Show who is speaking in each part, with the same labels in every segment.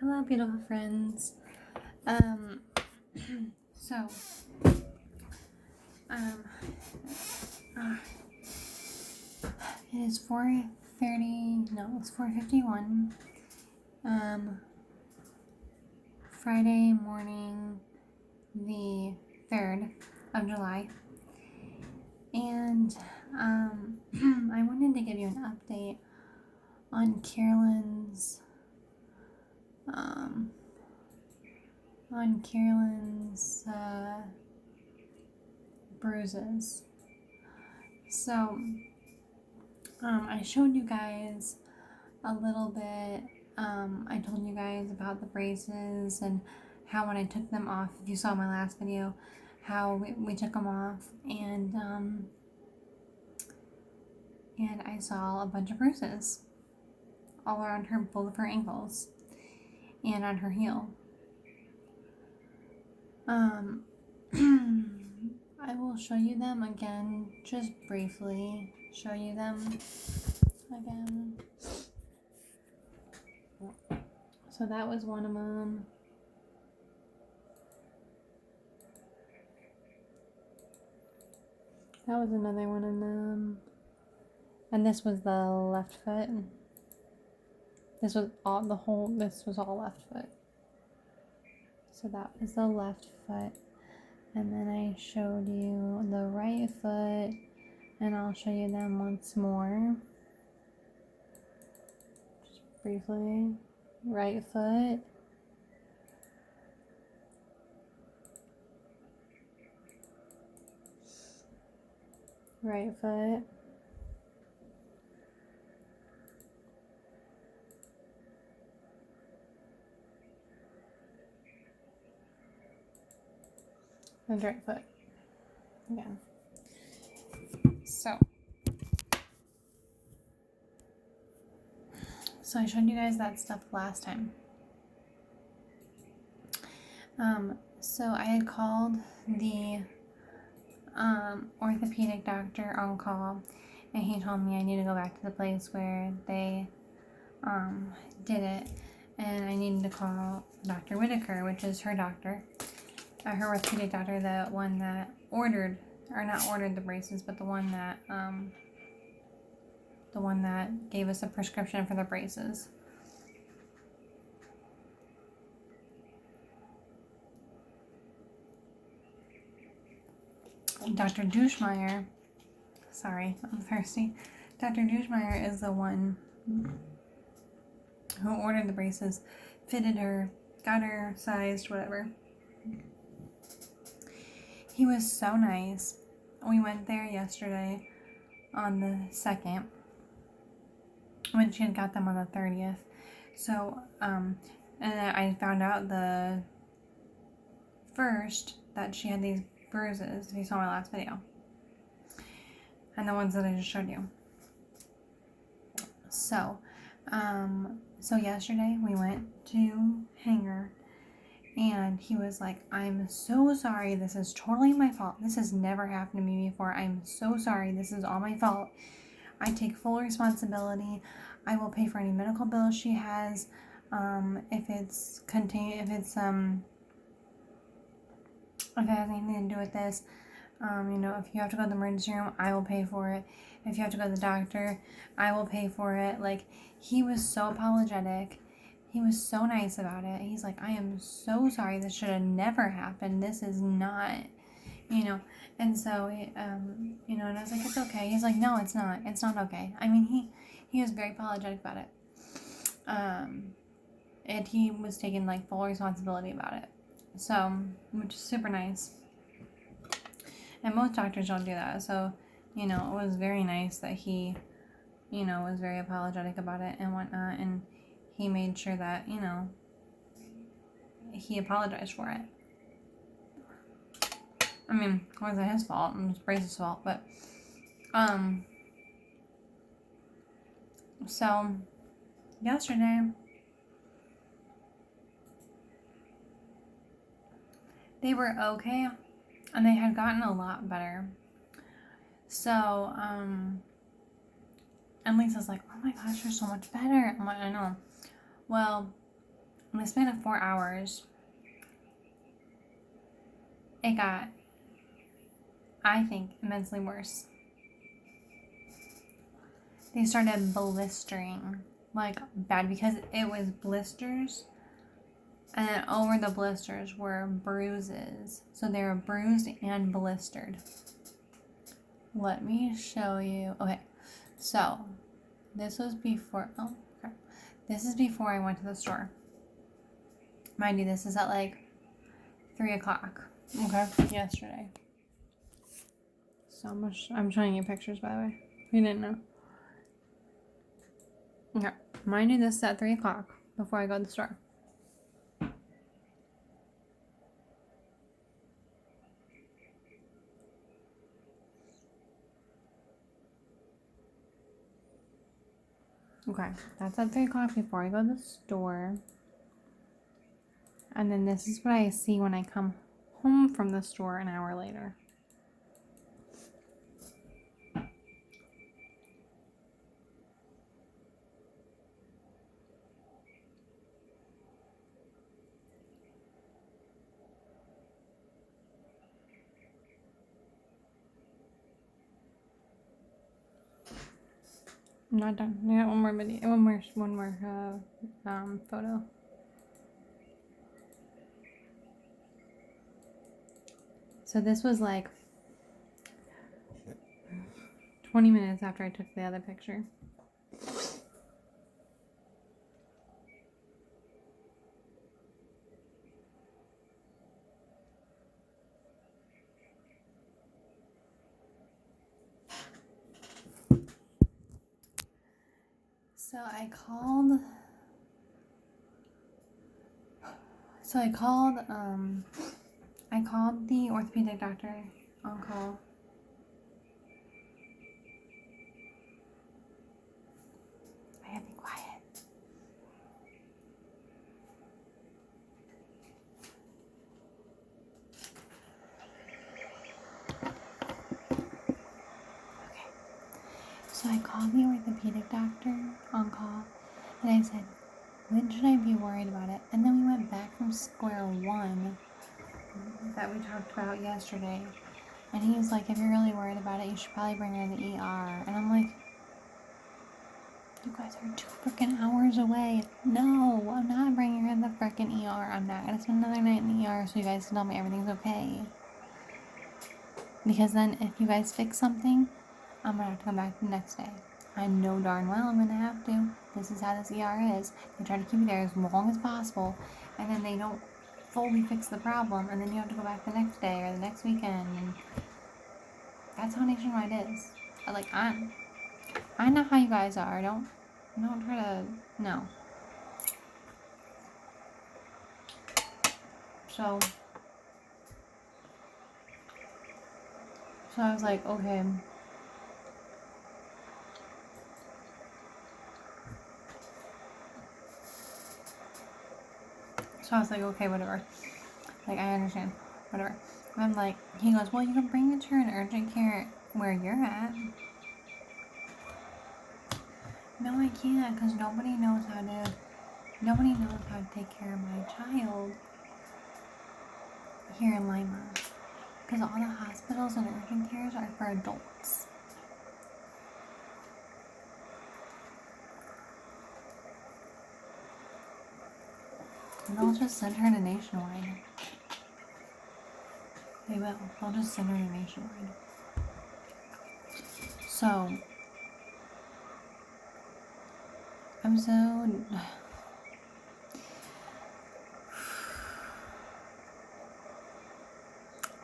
Speaker 1: Hello, beautiful friends. Um, so, um, uh, it is 4:30. No, it's 4:51. Friday morning, the 3rd of July, and I wanted to give you an update on Carolyn's um on Carolyn's bruises. So, I showed you guys a little bit. I told you guys about the braces and how when I took them off, if you saw my last video, how we took them off, and I saw a bunch of bruises all around both of her ankles, and on her heel. I will show you them again, just briefly show you them again. So that was one of them. That was another one of them. And this was the left foot. This was all left foot. So that was the left foot. And then I showed you the right foot. And I'll show you them once more. Just briefly. Right foot. Right foot. And right foot. Again. So I showed you guys that stuff last time. So I had called the orthopedic doctor on call, and he told me I need to go back to the place where they did it, and I needed to call Dr. Whitaker, which is her doctor, her orthopedic doctor, the one that not ordered the braces, but the one that gave us a prescription for the braces. Dr. Douchemeyer, sorry, I'm thirsty. Dr. Douchemeyer is the one who ordered the braces, fitted her, got her sized, whatever. He was so nice. We went there yesterday on the 2nd when she had got them on the 30th. So, and I found out the 1st that she had these bruises, if you saw my last video. And the ones that I just showed you. So, yesterday we went to Hanger, and he was like, I'm so sorry, this is totally my fault. This has never happened to me before. I'm so sorry, this is all my fault. I take full responsibility. I will pay for any medical bills she has. If it has anything to do with this, if you have to go to the emergency room, I will pay for it. If you have to go to the doctor, I will pay for it. Like, he was so apologetic. He was so nice about it. He's like, I am so sorry. This should have never happened. This is not, And so, and I was like, it's okay. He's like, no, it's not. It's not okay. I mean, he was very apologetic about it. And he was taking, full responsibility about it. So, which is super nice. And most doctors don't do that. So, it was very nice that he, was very apologetic about it and whatnot. And he made sure that, he apologized for it. I mean, it wasn't his fault. It was Brace's fault. But, so, yesterday, they were okay. And they had gotten a lot better. So, and Lisa's like, oh my gosh, you're so much better. I'm like, I know. Well, in the span of 4 hours, it got, I think, immensely worse. They started blistering like bad because it was blisters, and then over the blisters were bruises. So they were bruised and blistered. Let me show you. Okay, so this was before. Oh, okay. This is before I went to the store. Mind you, this is at like 3 o'clock. Okay, yesterday. So much. I'm showing you pictures, by the way. You didn't know. Okay, mind you, this is at 3 o'clock before I go to the store. Okay, that's at 3 o'clock before I go to the store. And then this is what I see when I come home from the store an hour later. I'm not done. I got one more video, one more photo. So this was like 20 minutes after I took the other picture. So I called the orthopedic doctor on call. I gotta be quiet. Okay. So I called the orthopedic doctor on call, and I said, when should I be worried about it? And then we went back from square one that we talked about yesterday. And he was like, if you're really worried about it, you should probably bring her in the ER. And I'm like, you guys are 2 freaking hours away. No, I'm not bringing her in the freaking ER. I'm not going to spend another night in the ER so you guys can tell me everything's okay. Because then if you guys fix something, I'm going to have to come back the next day. I know darn well I'm going to have to. This is how this ER is. They try to keep you there as long as possible, and then they don't fully fix the problem, and then you have to go back the next day or the next weekend, and that's how Nationwide is. I know how you guys are. Don't try to, no. So I was like, okay. So I was like, okay, whatever. Like, I understand. Whatever. And I'm like, he goes, well, you can bring it to an urgent care where you're at. No, I can't, because nobody knows how to take care of my child here in Lima. Because all the hospitals and urgent cares are for adults. And they'll just send her to Nationwide. They will. They'll just send her to Nationwide. So, I'm so...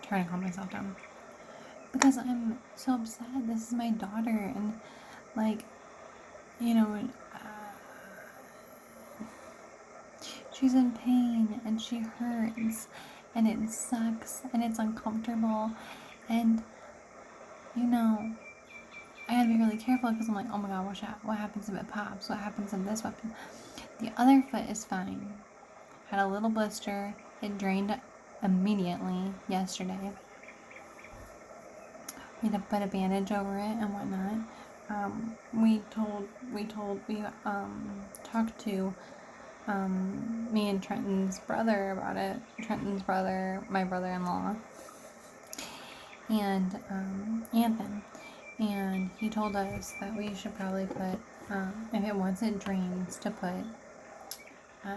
Speaker 1: trying to calm myself down. Because I'm so upset. This is my daughter. And, like, you know... she's in pain. And she hurts. And it sucks. And it's uncomfortable. And, you know... I gotta be really careful because I'm like, oh my god, what happens if it pops? What happens if this weapon? The other foot is fine. Had a little blister. It drained immediately yesterday. We had to put a bandage over it and whatnot. We talked to me and Trenton's brother about it. Trenton's brother, my brother-in-law, and Anthony. And he told us that we should probably put, if it once it drains, to put a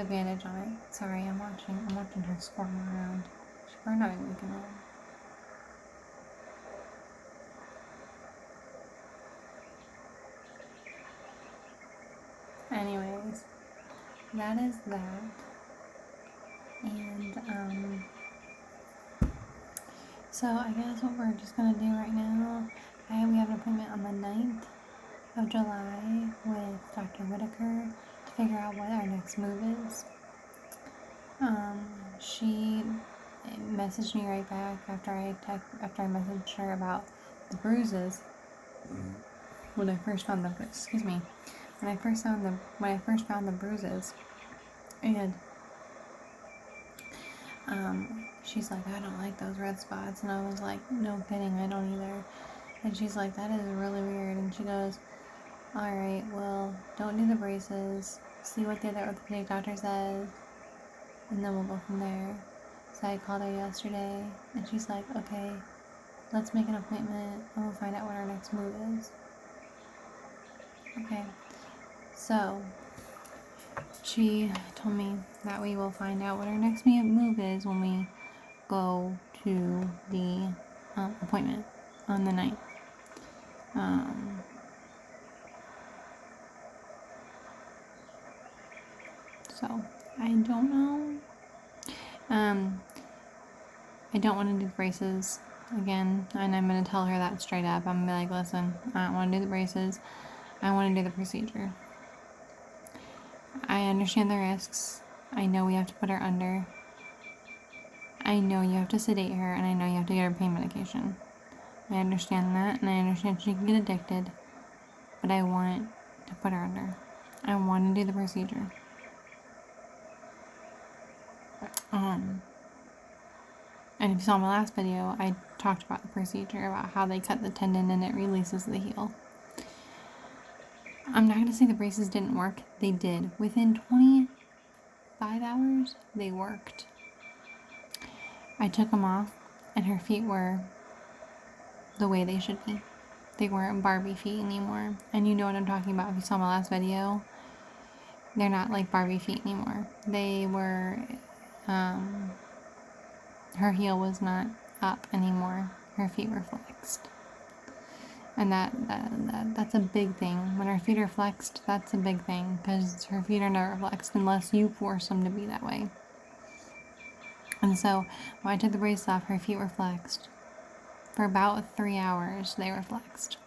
Speaker 1: bandage on it. Sorry, I'm watching her squirm around. She better not be making noise. Anyways, that is that. And so I guess what we're just gonna do right now, we have an appointment on the 9th of July with Dr. Whitaker to figure out what our next move is. She messaged me right back after I messaged her about the bruises. When I first found the when I first found the bruises, and she's like, I don't like those red spots, and I was like, no kidding, I don't either. And she's like, that is really weird. And she goes, all right, well, don't do the braces. See what the orthopedic doctor says, and then we'll go from there. So I called her yesterday, and she's like, okay, let's make an appointment, and we'll find out what our next move is. Okay, so she told me that we will find out what our next move is when we go to the appointment on the 9th. So I don't know. I don't want to do the braces again, and I'm going to tell her that straight up. I'm going to be like, listen, I don't want to do the braces. I want to do the procedure. I understand the risks. I know we have to put her under. I know you have to sedate her, and I know you have to get her pain medication. I understand that, and I understand she can get addicted, but I want to put her under. I want to do the procedure. And if you saw my last video, I talked about the procedure, about how they cut the tendon and it releases the heel. I'm not going to say the braces didn't work. They did. Within 25 hours, they worked. I took them off, and her feet were the way they should be. They weren't Barbie feet anymore. And you know what I'm talking about if you saw my last video. They're not like Barbie feet anymore. They were, her heel was not up anymore. Her feet were flexed. And that's a big thing. When her feet are flexed, that's a big thing, because her feet are never flexed unless you force them to be that way. And so when I took the braces off, her feet were flexed. For about 3 hours, they were flexed.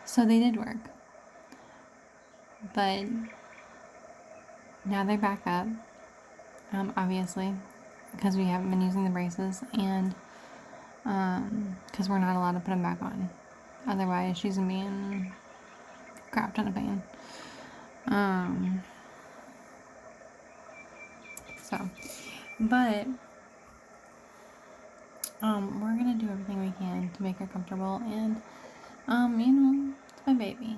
Speaker 1: So they did work. But now they're back up, obviously, because we haven't been using the braces, and because we're not allowed to put them back on. Otherwise, she's gonna be in a crap ton of pain. But we're gonna do everything we can to make her comfortable, and it's my baby.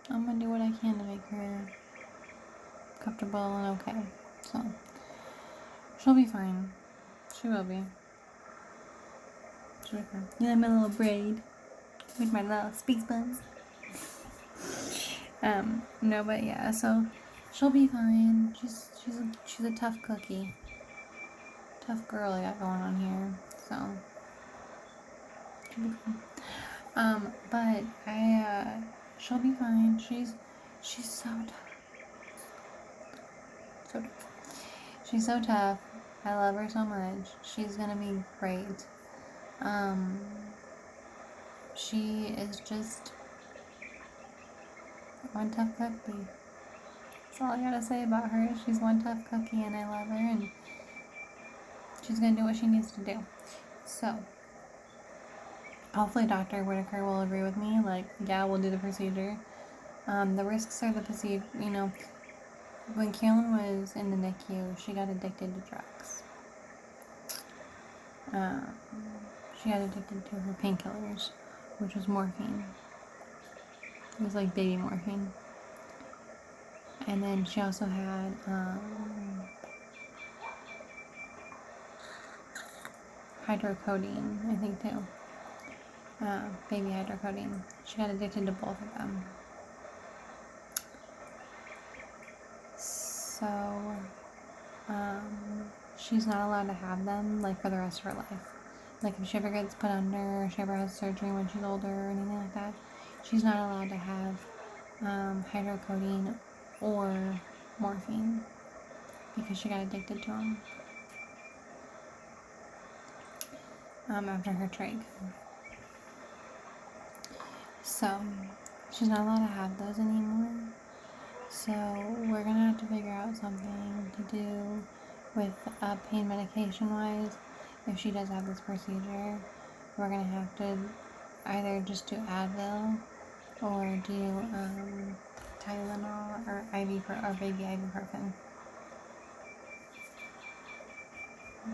Speaker 1: I'm gonna do what I can to make her comfortable and okay. So she'll be fine. She will be. She'll be fine. You like my little braid with my little space buns? No, but yeah. So she'll be fine. She's a tough cookie. Tough girl I got going on here. So she'll be fine. But she'll be fine. She's so tough. So tough. She's so tough. I love her so much. She's gonna be great. She is just one tough cookie. That's all I gotta say about her. She's one tough cookie, and I love her, and she's gonna do what she needs to do. So hopefully Dr. Whitaker will agree with me. Like, yeah, we'll do the procedure. The risks are the procedure. When Carolyn was in the NICU, she got addicted to drugs. she got addicted to her painkillers, which was morphine. It was like baby morphine. And then she also had hydrocodone, I think too. Baby hydrocodone. She got addicted to both of them. So, she's not allowed to have them, like, for the rest of her life. Like, if she ever gets put under, or she ever has surgery when she's older, or anything like that, she's not allowed to have hydrocodone or morphine because she got addicted to them after her trach. So, she's not allowed to have those anymore. So, we're gonna have to figure out something to do with pain medication wise. If she does have this procedure, we're gonna have to either just do Advil or do Tylenol or baby ibuprofen.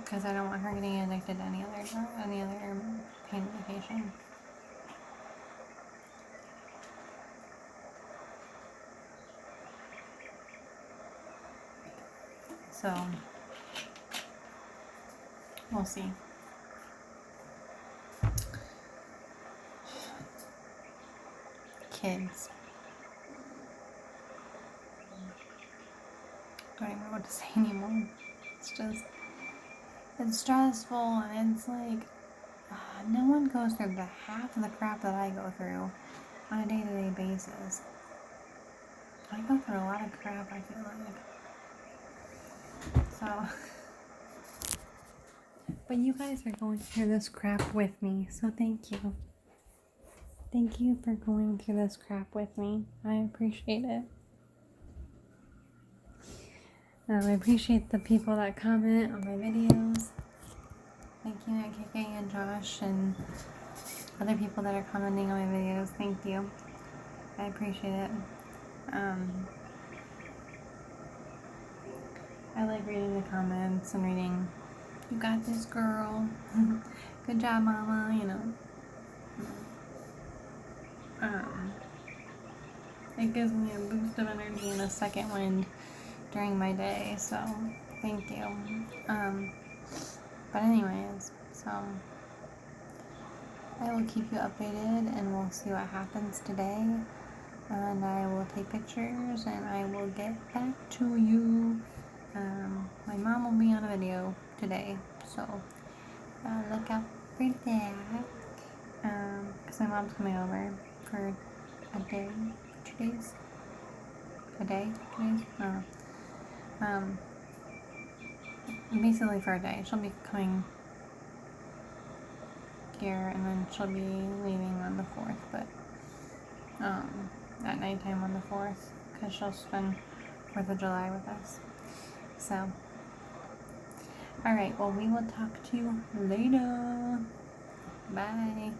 Speaker 1: Because I don't want her getting addicted to any other pain medication. So, we'll see. Kids. Don't even know what to say anymore. It's stressful, and it's like, no one goes through the half of the crap that I go through on a day-to-day basis. I go through a lot of crap, I feel like. So, but you guys are going through this crap with me, so thank you. Thank you for going through this crap with me. I appreciate it. I appreciate the people that comment on my videos. Thank you, KK and Josh, and other people that are commenting on my videos. Thank you. I appreciate it. I like reading the comments and reading, "You got this, girl." "Good job, mama," you know. It gives me a boost of energy and a second wind during my day, so thank you. But anyways, so I will keep you updated and we'll see what happens today, and I will take pictures and I will get back to you. My mom will be on a video today, so look out for that, because my mom's coming over for a day, 2 days, a day, 2 days, basically for a day. She'll be coming here and then she'll be leaving on the 4th, but at nighttime on the 4th, because she'll spend 4th of July with us. So, alright, well, we will talk to you later. Bye.